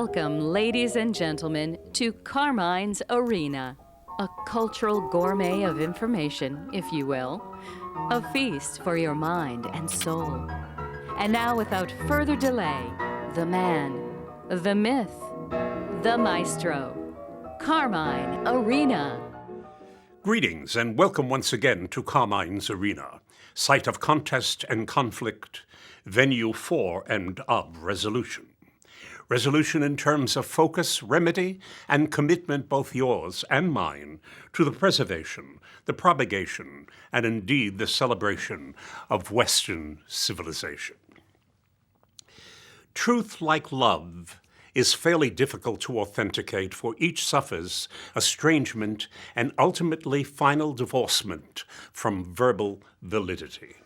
Welcome, ladies and gentlemen, to Carmine's Arena, a cultural gourmet of information, if you will, a feast for your mind and soul. And now, without further delay, the man, the myth, the maestro, Carmine Arena. Greetings and welcome once again to Carmine's Arena, site of contest and conflict, venue for and of resolution. Resolution in terms of focus, remedy, and commitment, both yours and mine, to the preservation, the propagation, and indeed the celebration of Western civilization. Truth, like love, is fairly difficult to authenticate, for each suffers estrangement and ultimately final divorcement from verbal validity.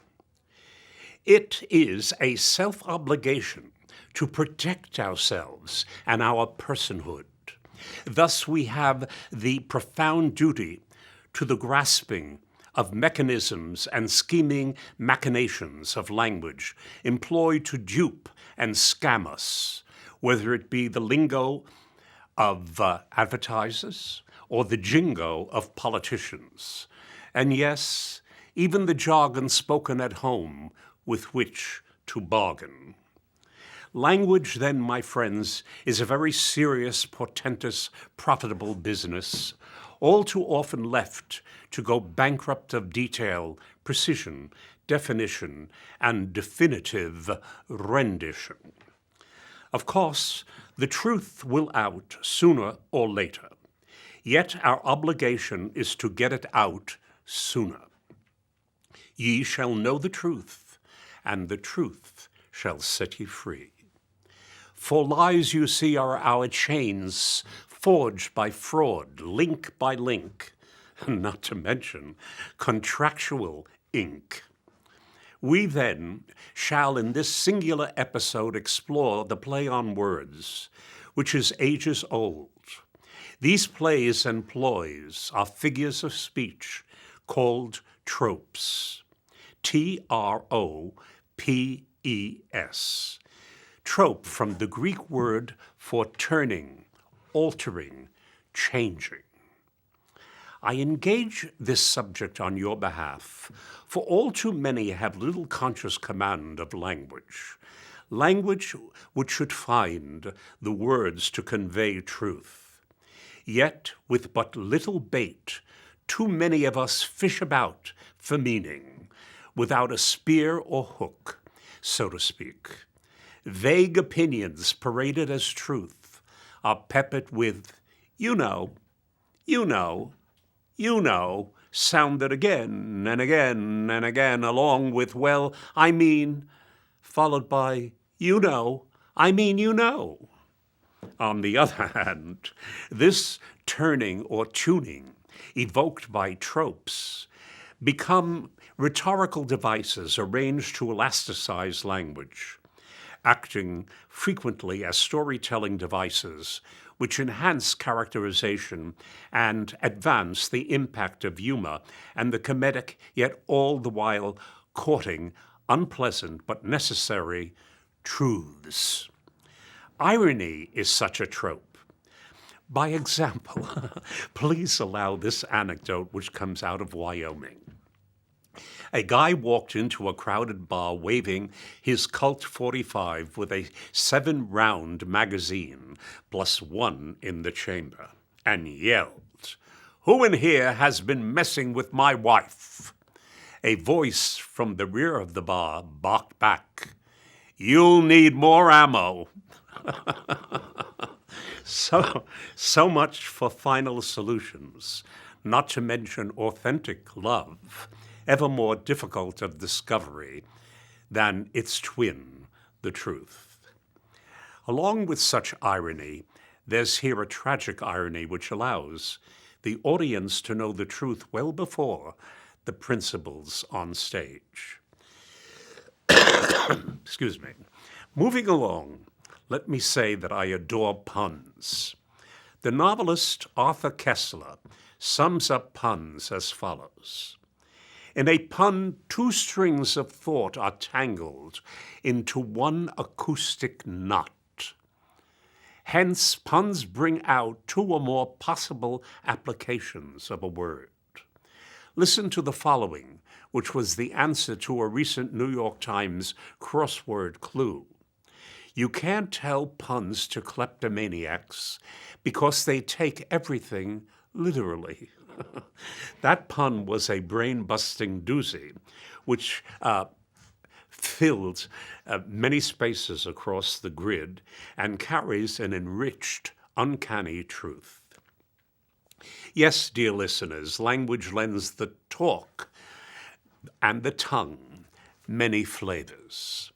It is a self-obligation to protect ourselves and our personhood. Thus, we have the profound duty to the grasping of mechanisms and scheming machinations of language employed to dupe and scam us, whether it be the lingo of advertisers or the jingo of politicians, and yes, even the jargon spoken at home with which to bargain. Language, then, my friends, is a very serious, portentous, profitable business, all too often left to go bankrupt of detail, precision, definition, and definitive rendition. Of course, the truth will out sooner or later, yet our obligation is to get it out sooner. Ye shall know the truth, and the truth shall set ye free. For lies, you see, are our chains, forged by fraud, link by link, not to mention contractual ink. We then shall in this singular episode explore the play on words, which is ages old. These plays and ploys are figures of speech called tropes. T-R-O-P-E-S. Trope, from the Greek word for turning, altering, changing. I engage this subject on your behalf, for all too many have little conscious command of language, language which should find the words to convey truth. Yet, with but little bait, too many of us fish about for meaning, without a spear or hook, so to speak. Vague opinions paraded as truth are peppered with, you know, sounded again and again and again, along with, well, I mean, followed by, you know. On the other hand, this turning or tuning evoked by tropes become rhetorical devices arranged to elasticize language, acting frequently as storytelling devices which enhance characterization and advance the impact of humor and the comedic, yet all the while courting unpleasant but necessary truths. Irony is such a trope. By example, please allow this anecdote which comes out of Wyoming. A guy walked into a crowded bar waving his Colt 45 with a 7-round magazine plus one in the chamber and yelled, "Who in here has been messing with my wife?" A voice from the rear of the bar barked back, "You'll need more ammo." So much for final solutions, not to mention authentic love, ever more difficult of discovery than its twin, the truth. Along with such irony, there's here a tragic irony which allows the audience to know the truth well before the principals on stage. Excuse me. Moving along, let me say that I adore puns. The novelist Arthur Koestler sums up puns as follows. In a pun, two strings of thought are tangled into one acoustic knot. Hence, puns bring out two or more possible applications of a word. Listen to the following, which was the answer to a recent New York Times crossword clue. You can't tell puns to kleptomaniacs because they take everything literally. That pun was a brain-busting doozy, which filled many spaces across the grid and carries an enriched, uncanny truth. Yes, dear listeners, language lends the talk and the tongue many flavors.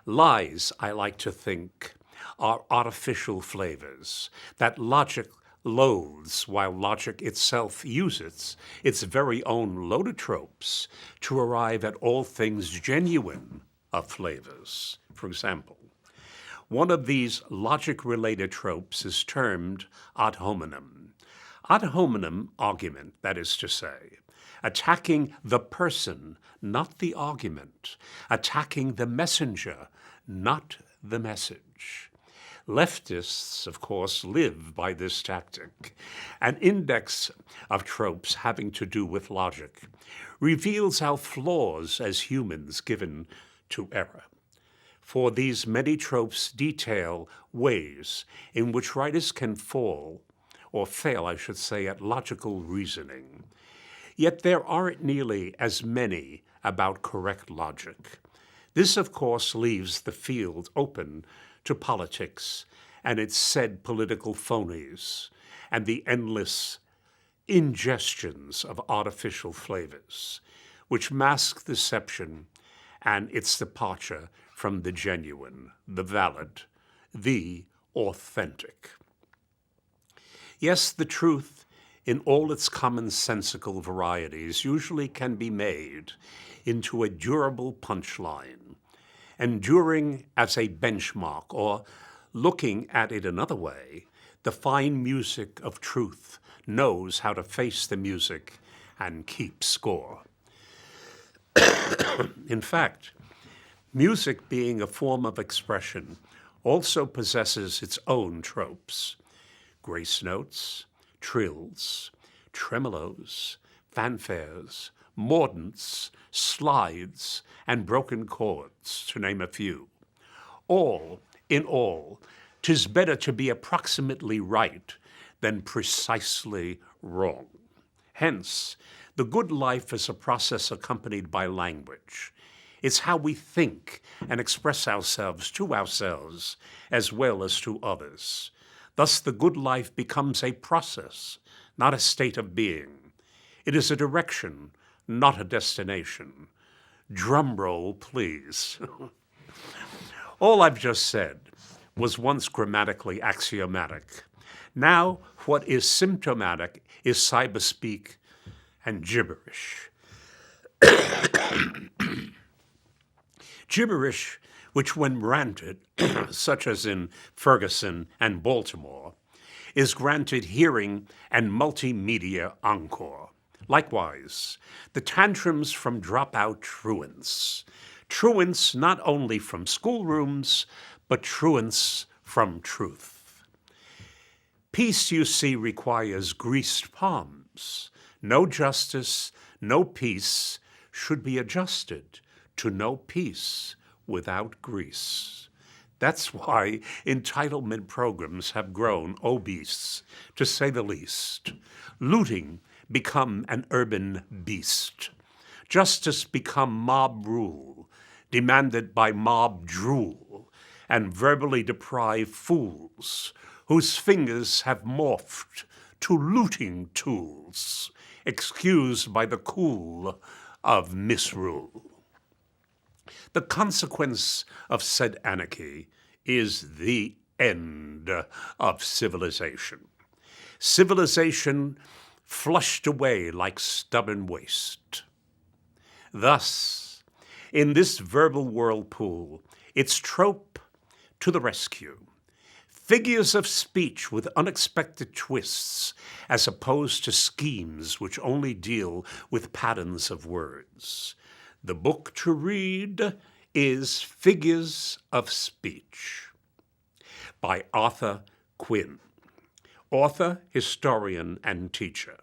Lies, I like to think, are artificial flavors that logic loathes while logic itself uses its very own lodotropes to arrive at all things genuine of flavors. For example, one of these logic-related tropes is termed ad hominem. Ad hominem argument, that is to say, attacking the person, not the argument, attacking the messenger, not the message. Leftists, of course, live by this tactic. An index of tropes having to do with logic reveals our flaws as humans given to error. For these many tropes detail ways in which writers can fall, or fail, I should say, at logical reasoning. Yet there aren't nearly as many about correct logic. This, of course, leaves the field open to politics and its said political phonies and the endless ingestions of artificial flavors, which mask deception and its departure from the genuine, the valid, the authentic. Yes, the truth in all its commonsensical varieties usually can be made into a durable punchline, enduring as a benchmark, or, looking at it another way, the fine music of truth knows how to face the music and keep score. In fact, music, being a form of expression, also possesses its own tropes. Grace notes, trills, tremolos, fanfares, mordants, slides, and broken chords, to name a few. All in all, 'tis better to be approximately right than precisely wrong. Hence, the good life is a process accompanied by language. It's how we think and express ourselves to ourselves as well as to others. Thus, the good life becomes a process, not a state of being. It is a direction, not a destination. Drum roll, please. All I've just said was once grammatically axiomatic. Now, what is symptomatic is cyberspeak and gibberish. Gibberish, which when ranted, such as in Ferguson and Baltimore, is granted hearing and multimedia encore. Likewise, the tantrums from dropout truants. Truants not only from schoolrooms, but truants from truth. Peace, you see, requires greased palms. No justice, no peace should be adjusted to no peace without grease. That's why entitlement programs have grown obese, to say the least. Looting become an urban beast. Justice become mob rule, demanded by mob drool, and verbally deprived fools whose fingers have morphed to looting tools, excused by the cool of misrule. The consequence of said anarchy is the end of civilization. Civilization flushed away like stubborn waste. Thus, in this verbal whirlpool, its trope to the rescue. Figures of speech with unexpected twists, as opposed to schemes which only deal with patterns of words. The book to read is Figures of Speech by Arthur Quinn, author, historian, and teacher.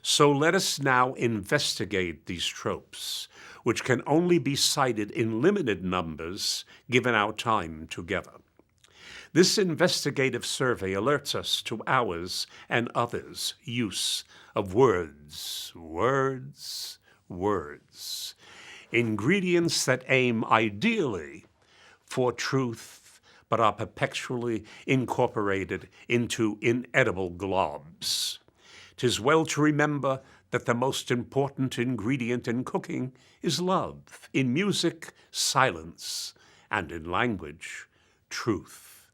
So let us now investigate these tropes, which can only be cited in limited numbers given our time together. This investigative survey alerts us to ours and others' use of words, ingredients that aim ideally for truth, but are perpetually incorporated into inedible globs. 'Tis well to remember that the most important ingredient in cooking is love, in music, silence, and in language, truth.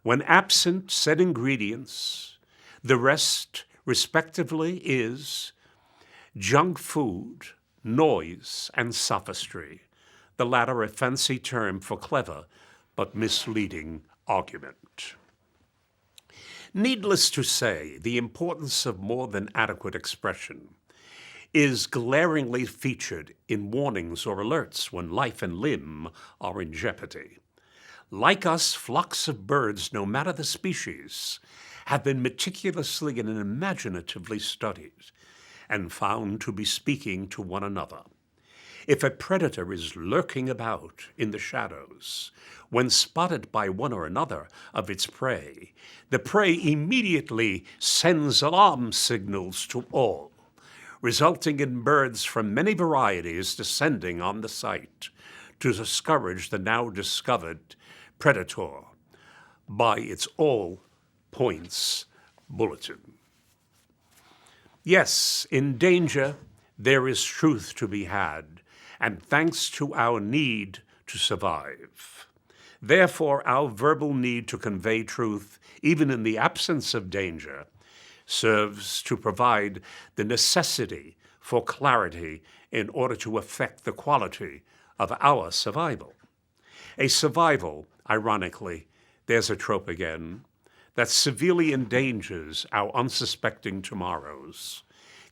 When absent said ingredients, the rest, respectively, is junk food, noise, and sophistry, the latter a fancy term for clever but misleading argument. Needless to say, the importance of more than adequate expression is glaringly featured in warnings or alerts when life and limb are in jeopardy. Like us, flocks of birds, no matter the species, have been meticulously and imaginatively studied and found to be speaking to one another. If a predator is lurking about in the shadows, when spotted by one or another of its prey, the prey immediately sends alarm signals to all, resulting in birds from many varieties descending on the site to discourage the now discovered predator by its all points bulletin. Yes, in danger, there is truth to be had, and thanks to our need to survive. Therefore, our verbal need to convey truth, even in the absence of danger, serves to provide the necessity for clarity in order to affect the quality of our survival. A survival, ironically, there's a trope again, that severely endangers our unsuspecting tomorrows,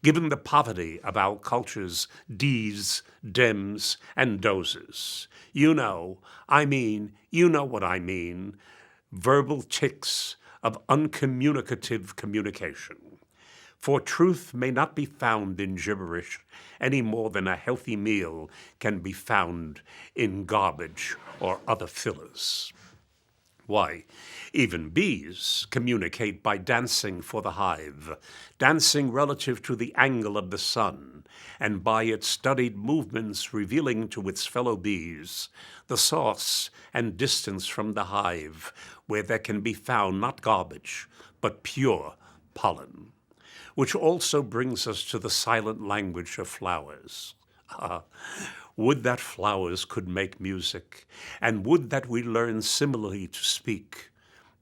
given the poverty of our culture's D's, dems, and doses. You know what I mean, verbal tics of uncommunicative communication. For truth may not be found in gibberish any more than a healthy meal can be found in garbage or other fillers. Why, even bees communicate by dancing for the hive, dancing relative to the angle of the sun, and by its studied movements revealing to its fellow bees the source and distance from the hive, where there can be found not garbage, but pure pollen. Which also brings us to the silent language of flowers. Would that flowers could make music, and would that we learn similarly to speak,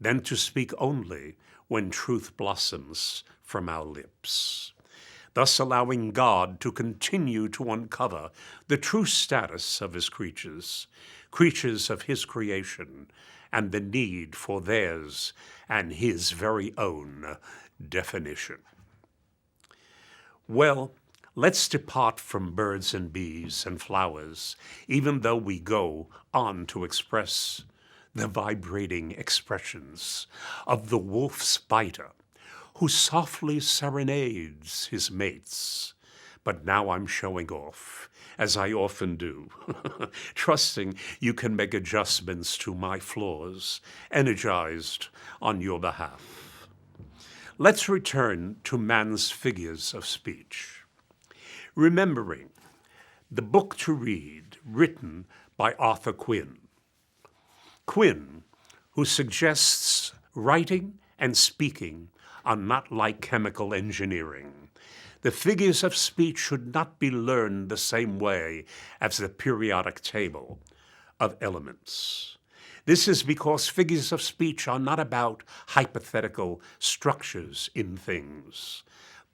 than to speak only when truth blossoms from our lips, thus allowing God to continue to uncover the true status of his creatures, creatures of his creation, and the need for theirs and his very own definition. Well, let's depart from birds and bees and flowers, even though we go on to express the vibrating expressions of the wolf spider, who softly serenades his mates. But now I'm showing off, as I often do, trusting you can make adjustments to my flaws, energized on your behalf. Let's return to man's figures of speech. Remembering the book to read written by Arthur Quinn. Quinn, who suggests writing and speaking are not like chemical engineering. The figures of speech should not be learned the same way as the periodic table of elements. This is because figures of speech are not about hypothetical structures in things,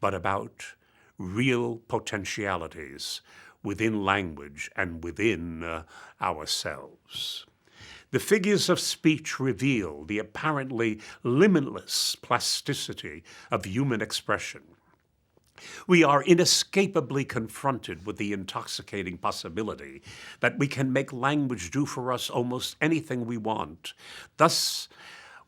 but about real potentialities within language and within ourselves. The figures of speech reveal the apparently limitless plasticity of human expression. We are inescapably confronted with the intoxicating possibility that we can make language do for us almost anything we want. Thus,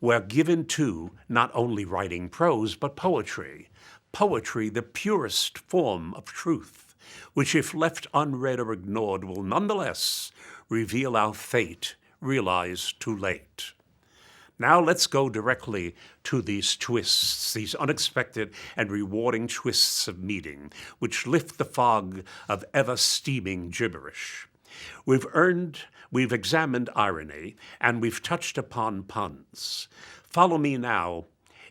were given to not only writing prose, but poetry. Poetry, the purest form of truth, which if left unread or ignored will nonetheless reveal our fate, realized too late. Now let's go directly to these twists, these unexpected and rewarding twists of meaning, which lift the fog of ever-steaming gibberish. We've examined irony, and we've touched upon puns. Follow me now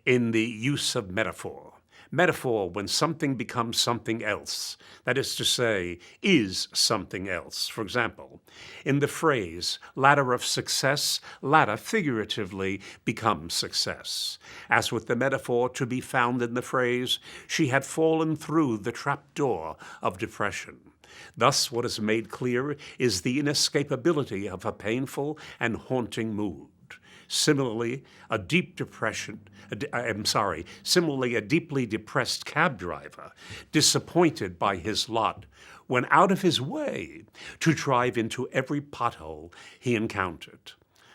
in the use of metaphor. Metaphor, when something becomes something else, that is to say, is something else. For example, in the phrase, ladder of success, ladder figuratively becomes success. As with the metaphor to be found in the phrase, she had fallen through the trapdoor of depression. Thus, what is made clear is the inescapability of a painful and haunting mood. Similarly, a deeply depressed cab driver, disappointed by his lot, went out of his way to drive into every pothole he encountered.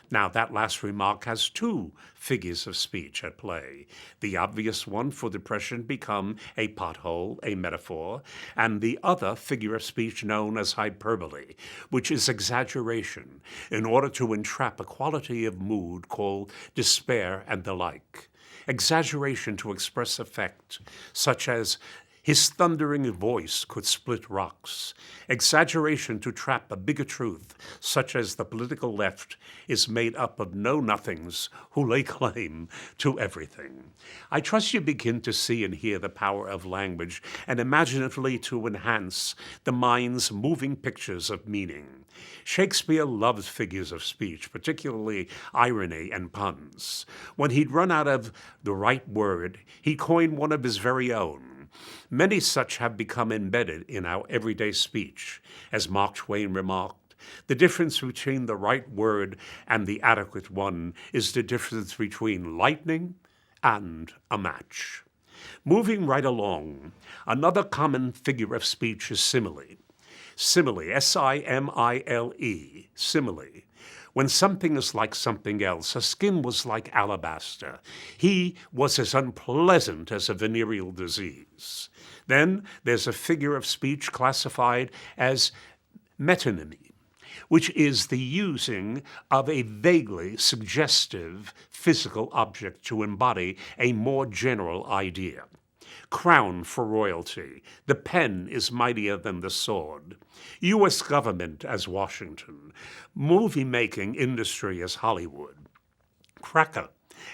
Now, that last remark has two figures of speech at play. The obvious one for depression become a pothole, a metaphor, and the other figure of speech known as hyperbole, which is exaggeration, in order to entrap a quality of mood called despair and the like. Exaggeration to express effect, such as his thundering voice could split rocks. Exaggeration to trap a bigger truth, such as the political left is made up of know-nothings who lay claim to everything. I trust you begin to see and hear the power of language and imaginatively to enhance the mind's moving pictures of meaning. Shakespeare loved figures of speech, particularly irony and puns. When he'd run out of the right word, he coined one of his very own. Many such have become embedded in our everyday speech. As Mark Twain remarked, the difference between the right word and the adequate one is the difference between lightning and a match. Moving right along, another common figure of speech is simile. Simile, S-I-M-I-L-E, simile. When something is like something else, her skin was like alabaster. He was as unpleasant as a venereal disease. Then there's a figure of speech classified as metonymy, which is the using of a vaguely suggestive physical object to embody a more general idea. Crown for royalty. The pen is mightier than the sword. U.S. government as Washington. Movie-making industry as Hollywood. Cracker.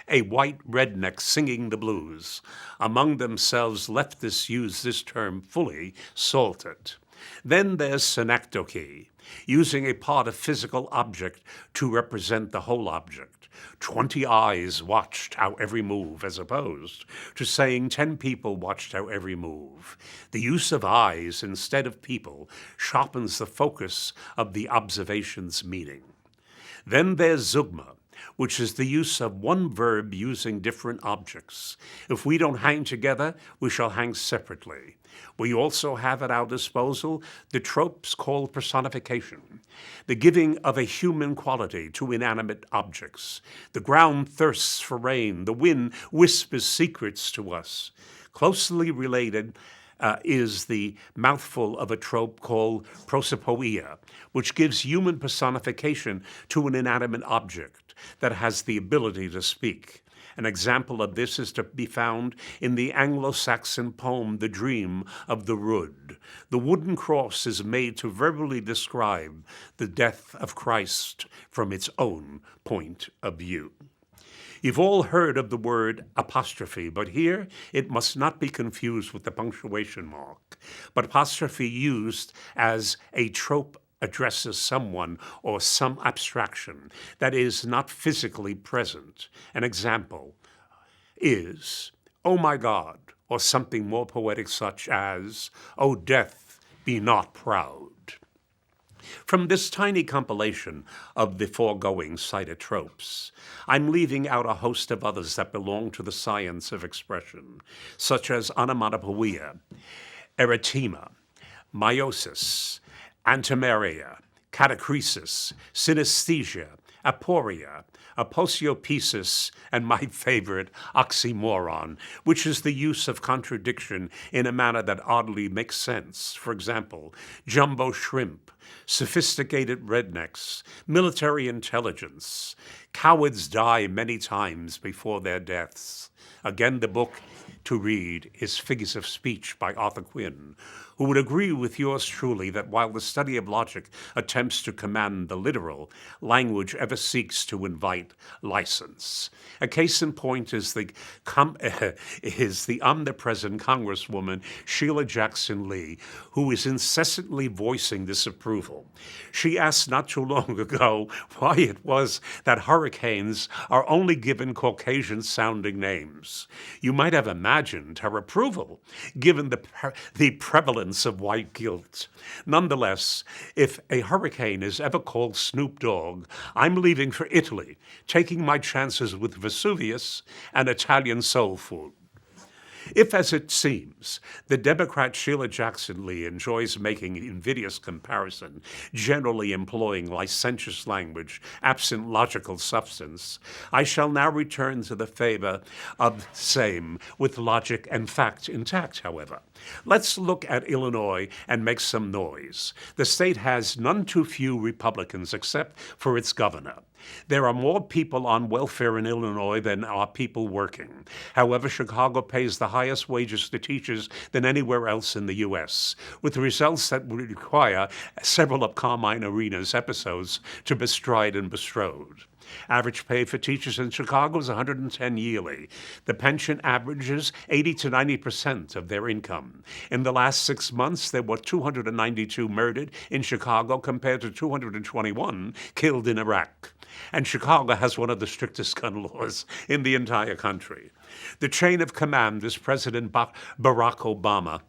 A white redneck singing the blues. Among themselves, leftists use this term fully, salted. Then there's synecdoche, using a part of physical object to represent the whole object. 20 eyes watched our every move, as opposed to saying 10 people watched our every move. The use of eyes instead of people sharpens the focus of the observation's meaning. Then there's zeugma, which is the use of one verb using different objects. If we don't hang together, we shall hang separately. We also have at our disposal the tropes called personification, the giving of a human quality to inanimate objects. The ground thirsts for rain. The wind whispers secrets to us. Closely related is the mouthful of a trope called prosopoeia, which gives human personification to an inanimate object that has the ability to speak. An example of this is to be found in the Anglo-Saxon poem, The Dream of the Rood. The wooden cross is made to verbally describe the death of Christ from its own point of view. You've all heard of the word apostrophe, but here it must not be confused with the punctuation mark. But apostrophe used as a trope addresses someone or some abstraction that is not physically present. An example is, "Oh my God," or something more poetic such as, "Oh death, be not proud." From this tiny compilation of the foregoing cited tropes, I'm leaving out a host of others that belong to the science of expression, such as onomatopoeia, erythema, meiosis, antimeria, catachresis, synesthesia, aporia, aposiopesis, and my favorite, oxymoron, which is the use of contradiction in a manner that oddly makes sense. For example, jumbo shrimp, sophisticated rednecks, military intelligence. Cowards die many times before their deaths. Again, the book to read is Figures of Speech by Arthur Quinn, who would agree with yours truly that while the study of logic attempts to command the literal, language ever seeks to invite license. A case in point is the omnipresent Congresswoman Sheila Jackson Lee, who is incessantly voicing disapproval. She asked not too long ago why it was that hurricanes are only given Caucasian-sounding names. You might have imagined her approval, given the prevalence of white guilt. Nonetheless, if a hurricane is ever called Snoop Dogg, I'm leaving for Italy, taking my chances with Vesuvius and Italian soul food. If, as it seems, the Democrat Sheila Jackson Lee enjoys making invidious comparison, generally employing licentious language, absent logical substance, I shall now return to the favor of same, with logic and fact intact, however. Let's look at Illinois and make some noise. The state has none too few Republicans except for its governor. There are more people on welfare in Illinois than are people working. However, Chicago pays the highest wages to teachers than anywhere else in the U.S., with results that would require several of Carmine Arena's episodes to bestride and bestrode. Average pay for teachers in Chicago is $110 yearly. The pension averages 80 to 90% of their income. In the last 6 months, there were 292 murdered in Chicago compared to 221 killed in Iraq. And Chicago has one of the strictest gun laws in the entire country. The chain of command is President Barack Obama,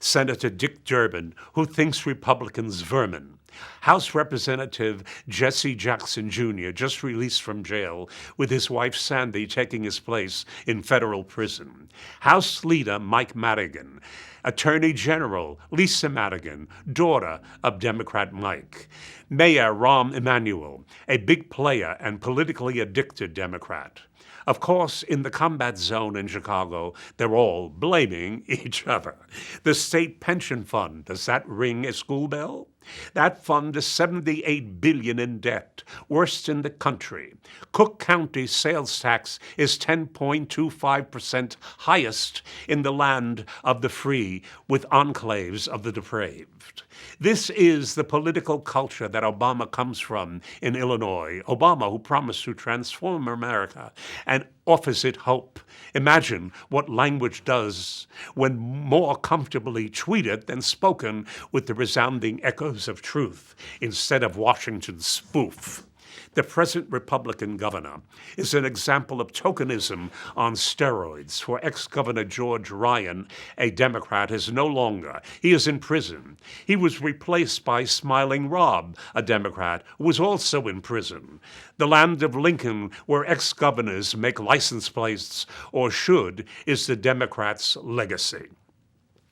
Senator Dick Durbin, who thinks Republicans vermin, House Representative Jesse Jackson Jr., just released from jail, with his wife Sandy taking his place in federal prison, House Leader Mike Madigan, Attorney General Lisa Madigan, daughter of Democrat Mike, Mayor Rahm Emanuel, a big player and politically addicted Democrat. Of course, in the combat zone in Chicago, they're all blaming each other. The state pension fund, does that ring a school bell? That fund is $78 billion in debt, worst in the country. Cook County sales tax is 10.25%, highest in the land of the free, with enclaves of the depraved. This is the political culture that Obama comes from in Illinois. Obama, who promised to transform America and offers it hope. Imagine what language does when more comfortably tweeted than spoken with the resounding echoes of truth instead of Washington's spoof. The present Republican governor is an example of tokenism on steroids, for ex-Governor George Ryan, a Democrat, is no longer. He is in prison. He was replaced by Smiling Rob, a Democrat, who was also in prison. The land of Lincoln, where ex-governors make license plates, or should, is the Democrats' legacy.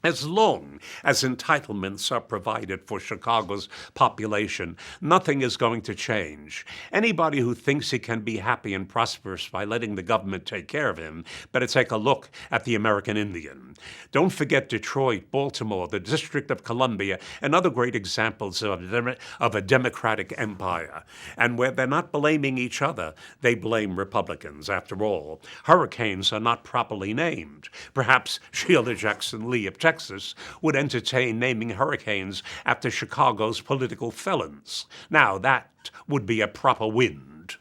As long as entitlements are provided for Chicago's population, nothing is going to change. Anybody who thinks he can be happy and prosperous by letting the government take care of him better take a look at the American Indian. Don't forget Detroit, Baltimore, the District of Columbia, and other great examples of a democratic empire. And where they're not blaming each other, they blame Republicans. After all, hurricanes are not properly named. Perhaps Sheila Jackson Lee of Texas would entertain naming hurricanes after Chicago's political felons. Now, that would be a proper wind.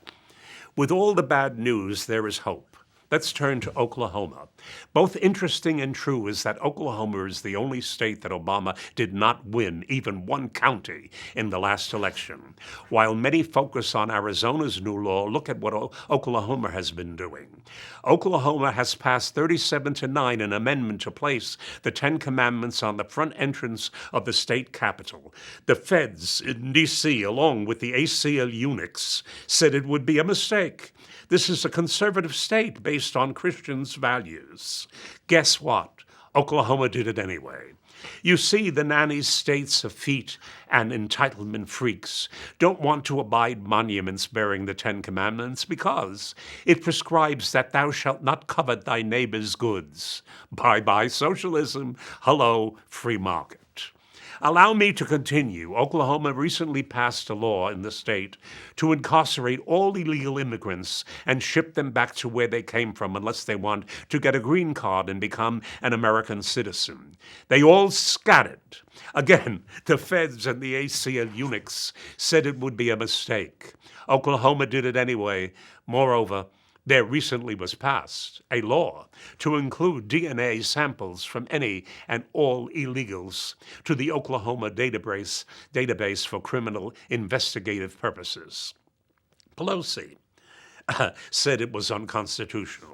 With all the bad news, there is hope. Let's turn to Oklahoma. Both interesting and true is that Oklahoma is the only state that Obama did not win even one county in the last election. While many focus on Arizona's new law, look at what Oklahoma has been doing. Oklahoma has passed 37-9 an amendment to place the Ten Commandments on the front entrance of the state capitol. The feds in D.C., along with the ACL eunuchs, said it would be a mistake. This is a conservative state based on Christians' values. Guess what? Oklahoma did it anyway. You see, the nanny states effete and entitlement freaks don't want to abide monuments bearing the Ten Commandments because it prescribes that thou shalt not covet thy neighbor's goods. Bye-bye socialism. Hello, free market. Allow me to continue. Oklahoma recently passed a law in the state to incarcerate all illegal immigrants and ship them back to where they came from unless they want to get a green card and become an American citizen. They all scattered. Again, the feds and the ACLU said it would be a mistake. Oklahoma did it anyway. Moreover, there recently was passed a law to include DNA samples from any and all illegals to the Oklahoma database for criminal investigative purposes. Pelosi said it was unconstitutional.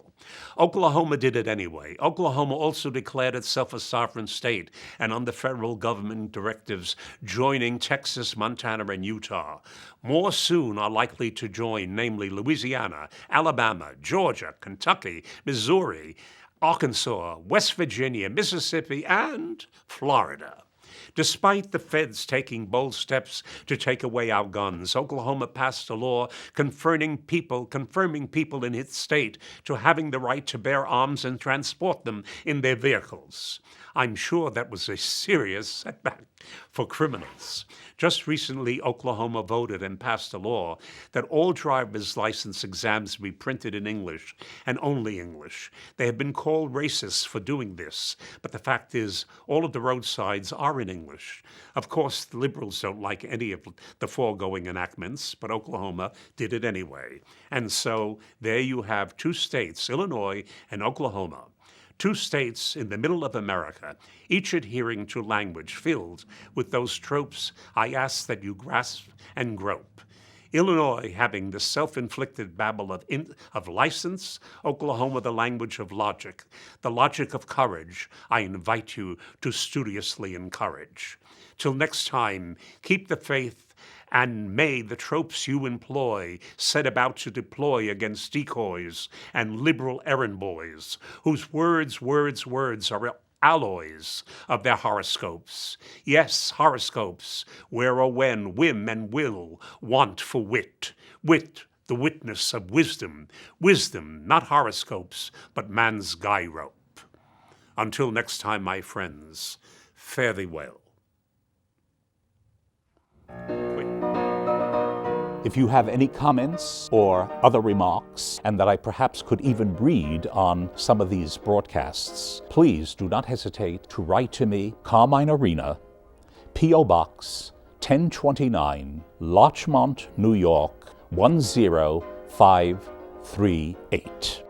Oklahoma did it anyway. Oklahoma also declared itself a sovereign state and under federal government directives joining Texas, Montana, and Utah. More soon are likely to join, namely Louisiana, Alabama, Georgia, Kentucky, Missouri, Arkansas, West Virginia, Mississippi, and Florida. Despite the feds taking bold steps to take away our guns, Oklahoma passed a law confirming people in its state to having the right to bear arms and transport them in their vehicles. I'm sure that was a serious setback for criminals. Just recently, Oklahoma voted and passed a law that all driver's license exams be printed in English and only English. They have been called racist for doing this, but the fact is, all of the roadsides are in English. Of course, the liberals don't like any of the foregoing enactments, but Oklahoma did it anyway. And so there you have two states, Illinois and Oklahoma. Two states in the middle of America, each adhering to language filled with those tropes I ask that you grasp and grope. Illinois having the self-inflicted babble of license, Oklahoma the language of logic, the logic of courage I invite you to studiously encourage. Till next time, keep the faith, and may the tropes you employ set about to deploy against decoys and liberal errand boys, whose words are alloys of their horoscopes. Yes, horoscopes, where or when whim and will want for wit. Wit, the witness of wisdom. Wisdom, not horoscopes, but man's guy rope. Until next time, my friends, fare thee well. If you have any comments or other remarks, and that I perhaps could even read on some of these broadcasts, please do not hesitate to write to me, Carmine Arena, P.O. Box 1029, Larchmont, New York 10538.